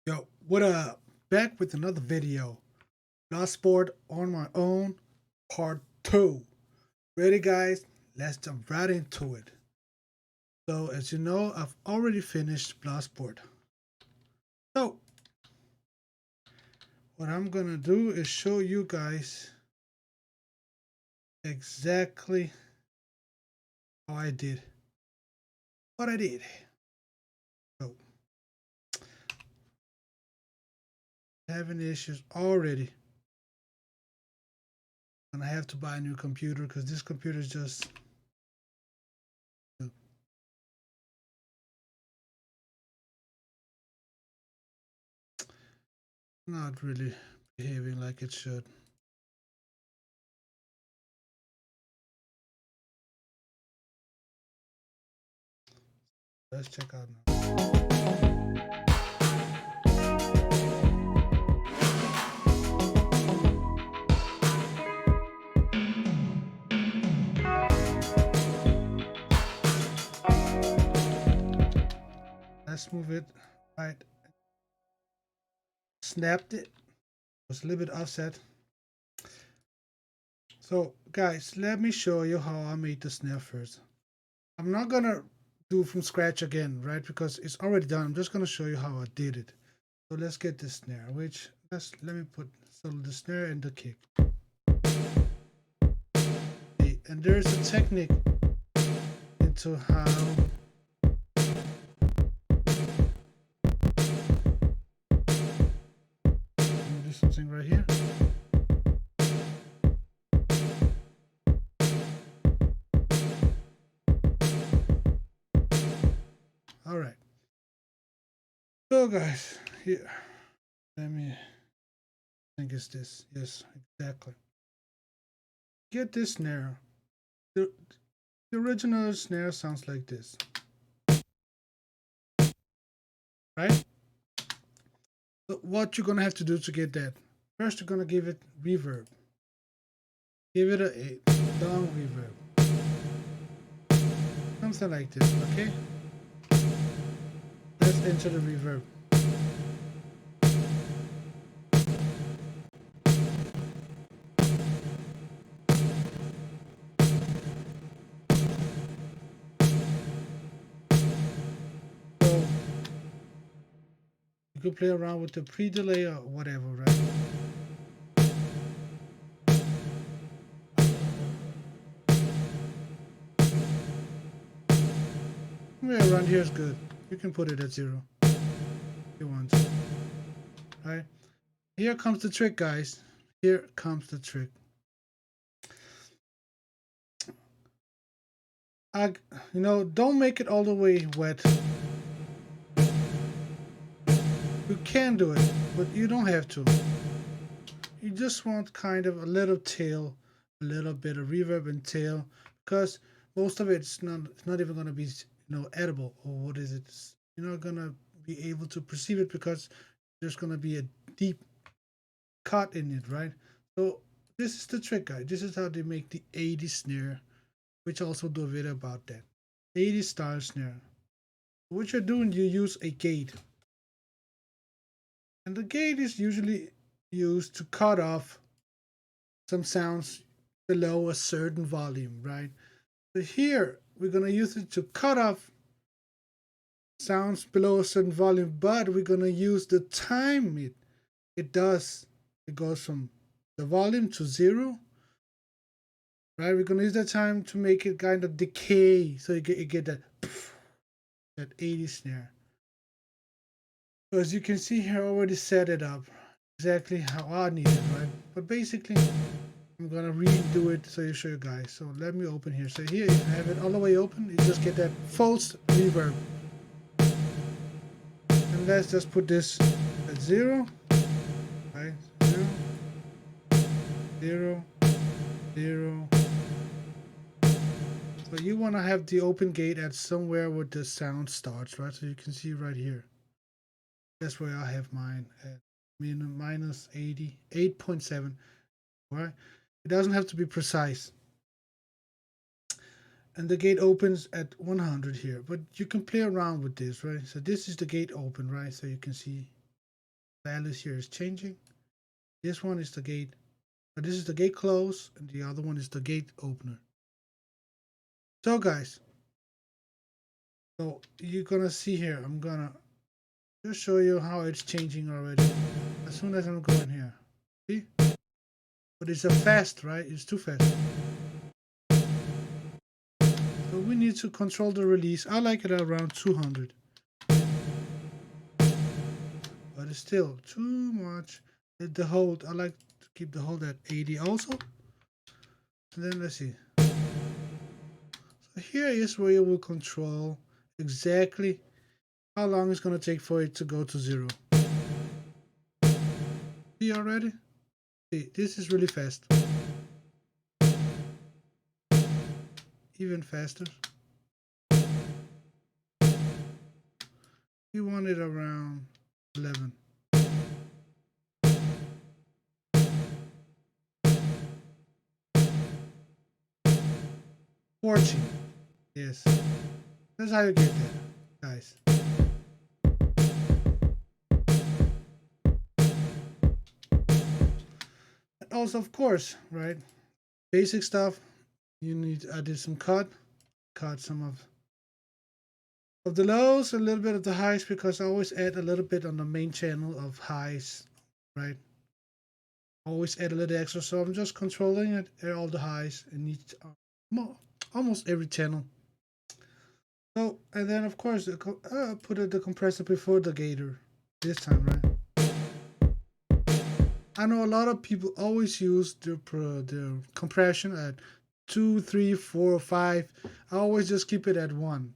Yo, what up? Back with another video. Lost Sport on my own, part 2. Ready, guys? Let's jump right into it. So, as you know, I've already finished Lost Sport. So, what I'm gonna do is show you guys exactly how I did what I did. So, having issues already. And I have to buy a new computer because this computer is just not really behaving like it should. Let's check out now. Let's move it right. Snapped it. Was a little bit offset. So guys, let me show you how I made the snare first. I'm not gonna do from scratch again, right? Because it's already done. I'm just gonna show you how I did it. So let's get the snare, which let me put the snare and the kick. Okay, and there's a technique into how do something right here. All right. So guys, here, let me think it's this. Yes, exactly. Get this snare. The original snare sounds like this, right? So what you're gonna have to do to get that? First, you're gonna give it reverb. Give it a down reverb, something like this. Okay. Let's enter the reverb. So you could play around with the pre-delay or whatever, right? Yeah, around here is good. You can put it at 0 if you want to. Right? Here comes the trick, guys. Here comes the trick. Don't make it all the way wet. You can do it, but you don't have to. You just want kind of a little tail, a little bit of reverb and tail, because most of it's not even going to be edible, or what is it? You're not going to be able to perceive it because there's going to be a deep cut in it, right? So this is the trick, guys. This is how they make the 80s snare, which I also do a video about that 80s style snare. What you're doing, you use a gate, and the gate is usually used to cut off some sounds below a certain volume, right? So here we're gonna use it to cut off sounds below a certain volume, but we're gonna use the time it does. It goes from the volume to 0, right? We're gonna use that time to make it kind of decay, so you get that 80 snare. So as you can see here, I already set it up exactly how I need it, right? But basically, I'm gonna redo it so you show you guys. So let me open here. So here you have it all the way open. You just get that false reverb. And let's just put this at 0. Right? 0, 0, 0. So you wanna have the open gate at somewhere where the sound starts, right? So you can see right here. That's where I have mine at minus 88.7. Right? It doesn't have to be precise. And the gate opens at 100 here, but you can play around with this, right? So this is the gate open, right? So you can see values here is changing. This one is the gate. This is the gate close, and the other one is the gate opener. So guys, so you're gonna see here, I'm gonna just show you how it's changing already. As soon as I'm going here. See? But it's a fast, right? It's too fast. So we need to control the release. I like it around 200. But it's still too much. The hold, I like to keep the hold at 80 also. And then let's see. So here is where you will control exactly how long it's going to take for it to go to 0. See already? See, this is really fast. Even faster. You want it around 11. Yes. That's how you get there, guys. And also, of course, right? Basic stuff. You need to add some cut some of the lows, a little bit of the highs, because I always add a little bit on the main channel of highs, right? Always add a little extra, so I'm just controlling it, all the highs, and each almost every channel. So, and then of course, put the compressor before the gator this time, right? I know a lot of people always use their compression at 2, 3, 4, 5. I always just keep it at 1.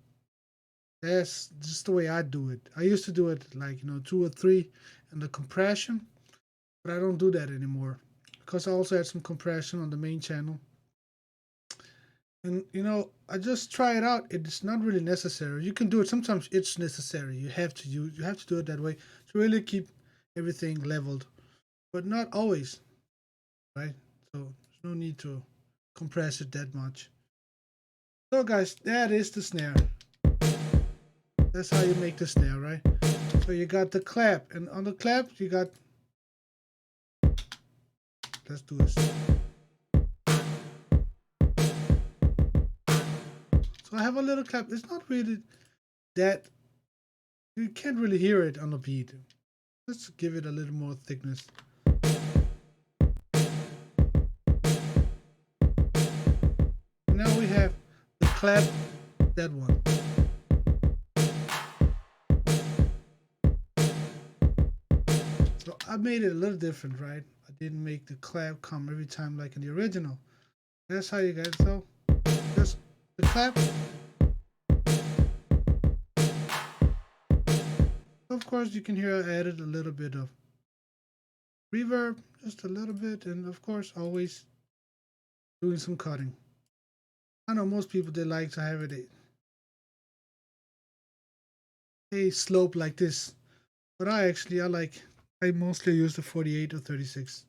That's just the way I do it. I used to do it like 2 or 3 in the compression, but I don't do that anymore because I also had some compression on the main channel. And I just try it out. It's not really necessary. You can do it. Sometimes it's necessary. You have to do it that way to really keep everything leveled, but not always, right? So there's no need to compress it that much. So guys, that is the snare. That's how you make the snare, right? So you got the clap, and on the clap you got. Let's do this. So I have a little clap. It's not really that, you can't really hear it on the beat. Let's give it a little more thickness. Now we have the clap, that one. So I made it a little different, right? I didn't make the clap come every time like in the original. That's how you guys, so just the clap. Of course, you can hear I added a little bit of reverb, just a little bit, and of course, always doing some cutting. I know most people, they like to have it a slope like this, but I mostly use the 48 or 36.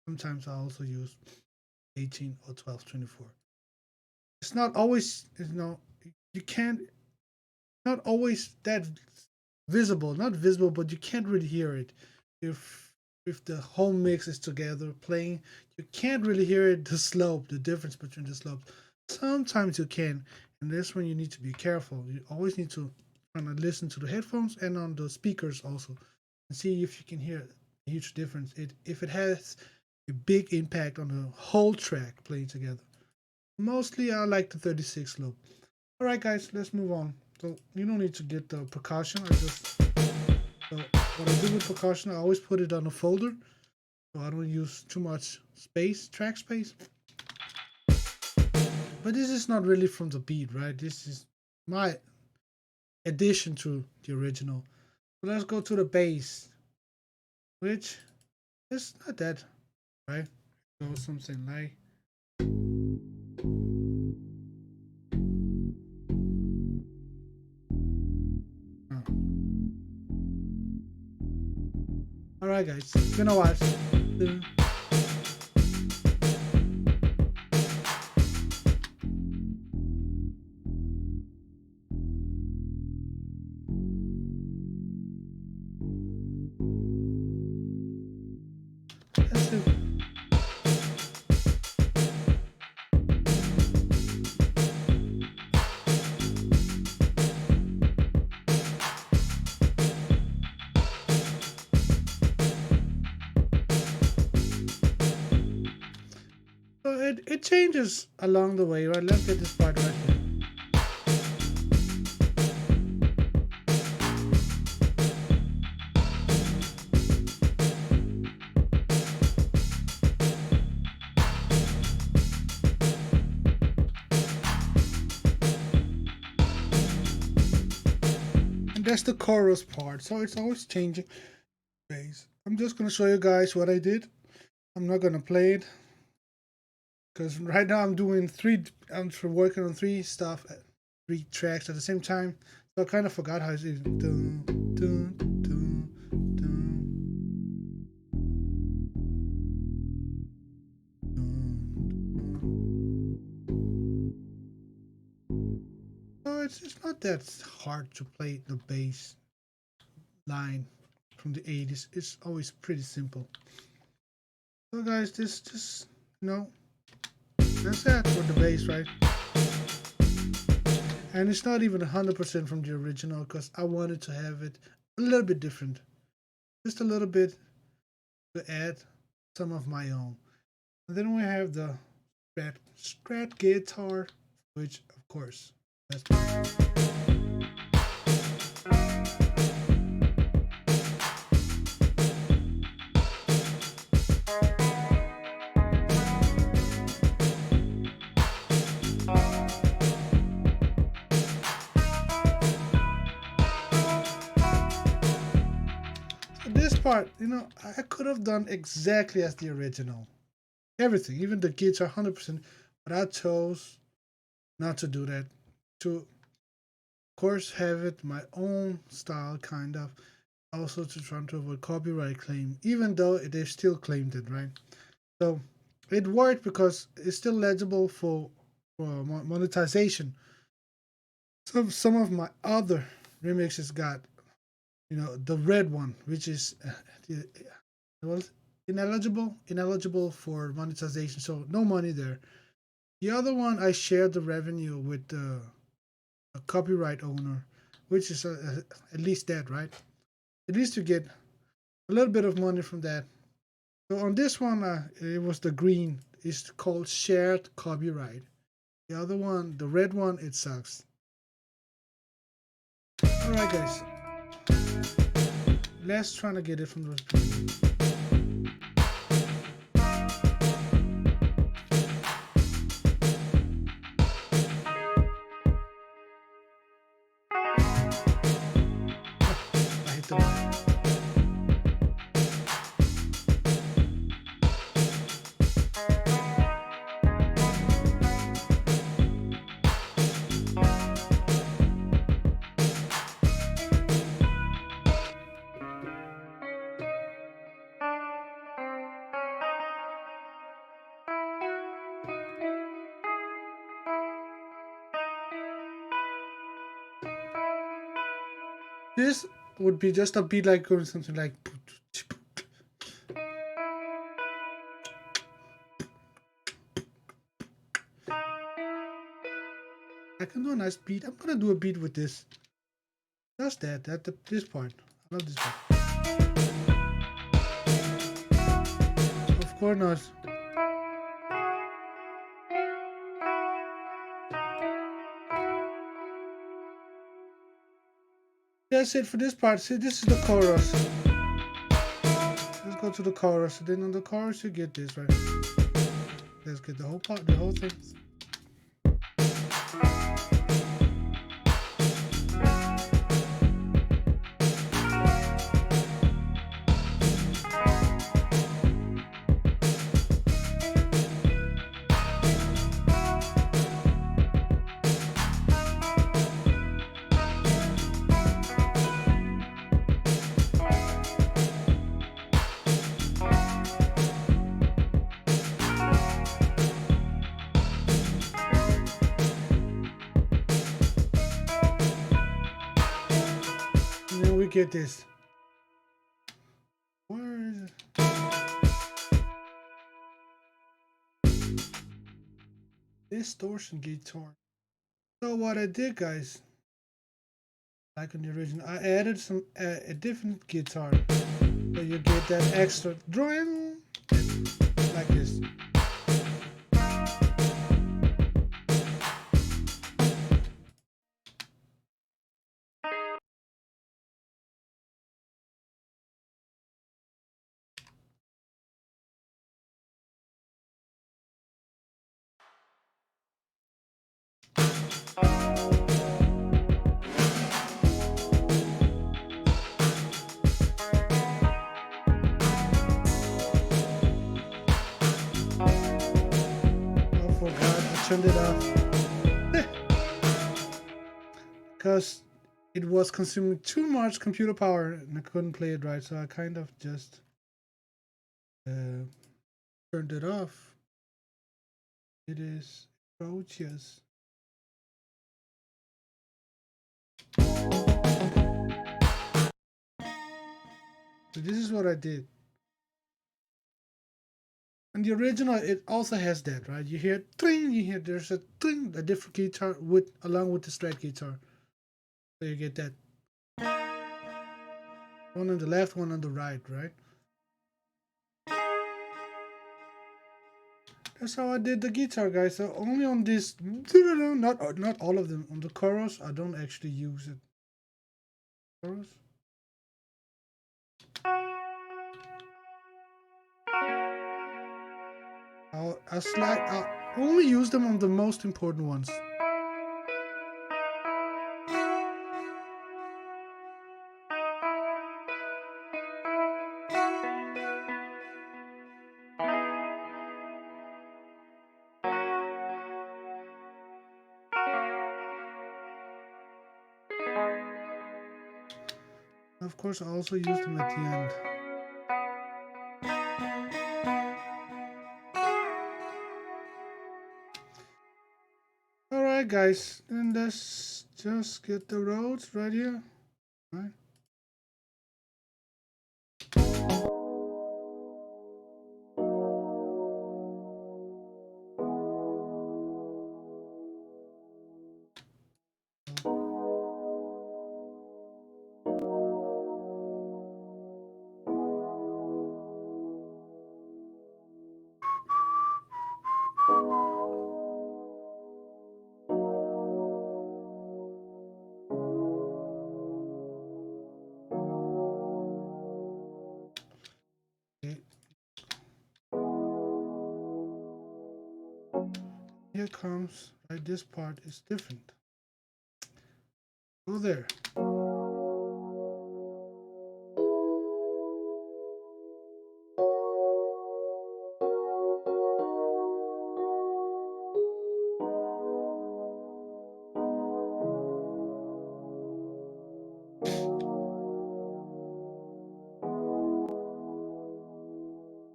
Sometimes I also use 18 or 12, 24. It's not always, you can't, not always that visible, not visible, but you can't really hear it. If the whole mix is together playing, you can't really hear it, the slope, the difference between the slopes. Sometimes you can, and that's when you need to be careful. You always need to kind of listen to the headphones and on the speakers also, and see if you can hear a huge difference. If it has a big impact on the whole track playing together. Mostly I like the 36 slope. Alright guys, let's move on. So you don't need to get the percussion. So what I do with percussion, I always put it on a folder, so I don't use too much space, track space. But this is not really from the beat, right? This is my addition to the original. So let's go to the bass, which is not that, right? So something like. Alright guys, it's been a while. it changes along the way, right? Let's get this part right here. And that's the chorus part, so it's always changing bass. I'm just gonna show you guys what I did. I'm not gonna play it because right now I'm doing I'm working on three tracks at the same time. So I kind of forgot how it's dun, dun, dun, dun, so it's not that hard to play the bass line from the 80s. It's always pretty simple. So guys, this just, you know, that's it for the bass, right? And it's not even 100% from the original because I wanted to have it a little bit different. Just a little bit to add some of my own. And then we have the Strat Guitar, which of course, that's this part, you know, I could have done exactly as the original. Everything, even the guitar 100%, but I chose not to do that. To, of course, have it my own style, kind of. Also to try to avoid copyright claim, even though they still claimed it, right? So it worked because it's still legible for monetization. Some of my other remixes got, you know, the red one, which is well, ineligible for monetization, so no money there. The other one, I shared the revenue with a copyright owner, which is at least that, right? At least you get a little bit of money from that. So on this one, it was the green. It's called shared copyright. The other one, the red one, it sucks. All right, guys. Let's try to get it from those people. I hit the line. This would be just a beat like going something like. I can do a nice beat. I'm gonna do a beat with this. Just that, this part. I love this part. Of course not. That's it for this part. See, this is the chorus. Let's go to the chorus. Then on the chorus you get this, right? Let's get the whole part, the whole thing. Get this. Where is it? Distortion Guitar. So what I did, guys, like on the original, I added some a different guitar, so you get that extra drawing like this. turned it off because it was consuming too much computer power and I couldn't play it right, so I kind of just turned it off. It is atrocious. So this is what I did. And the original, it also has that, right? You hear ting, you hear there's a ting, a different guitar with along with the Strat guitar. So you get that one on the left, one on the right, right? That's how I did the guitar, guys. So only on this, not all of them. On the chorus, I don't actually use it. Chorus. I'll only use them on the most important ones. Of course, I also use them at the end. Alright guys, then let's just get the Rhodes right here. Right. Here comes, right, this part is different. Go there.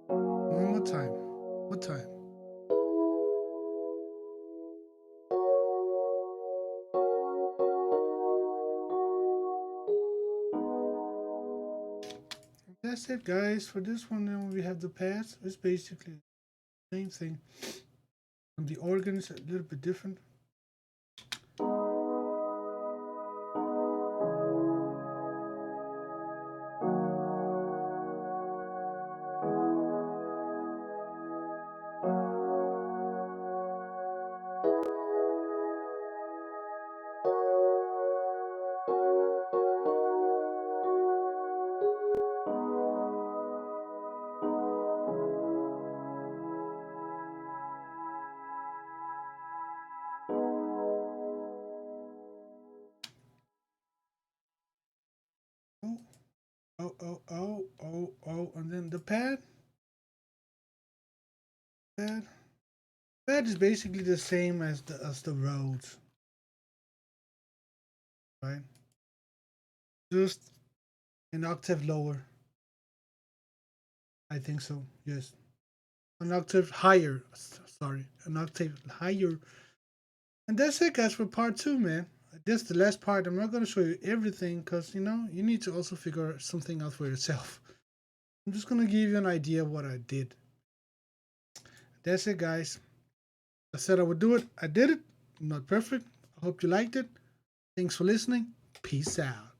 One more time. One time. That's it, guys. For this one, then we have the pads. It's basically the same thing. And the organ is a little bit different. Oh, and then the pad is basically the same as the Rhodes, right? Just an octave lower. I think so, yes. An octave higher, sorry, an octave higher. And that's it, guys, for part 2, man. That's the last part. I'm not going to show you everything because, you know, you need to also figure something out for yourself. I'm just going to give you an idea of what I did. That's it, guys. I said I would do it. I did it. I'm not perfect. I hope you liked it. Thanks for listening. Peace out.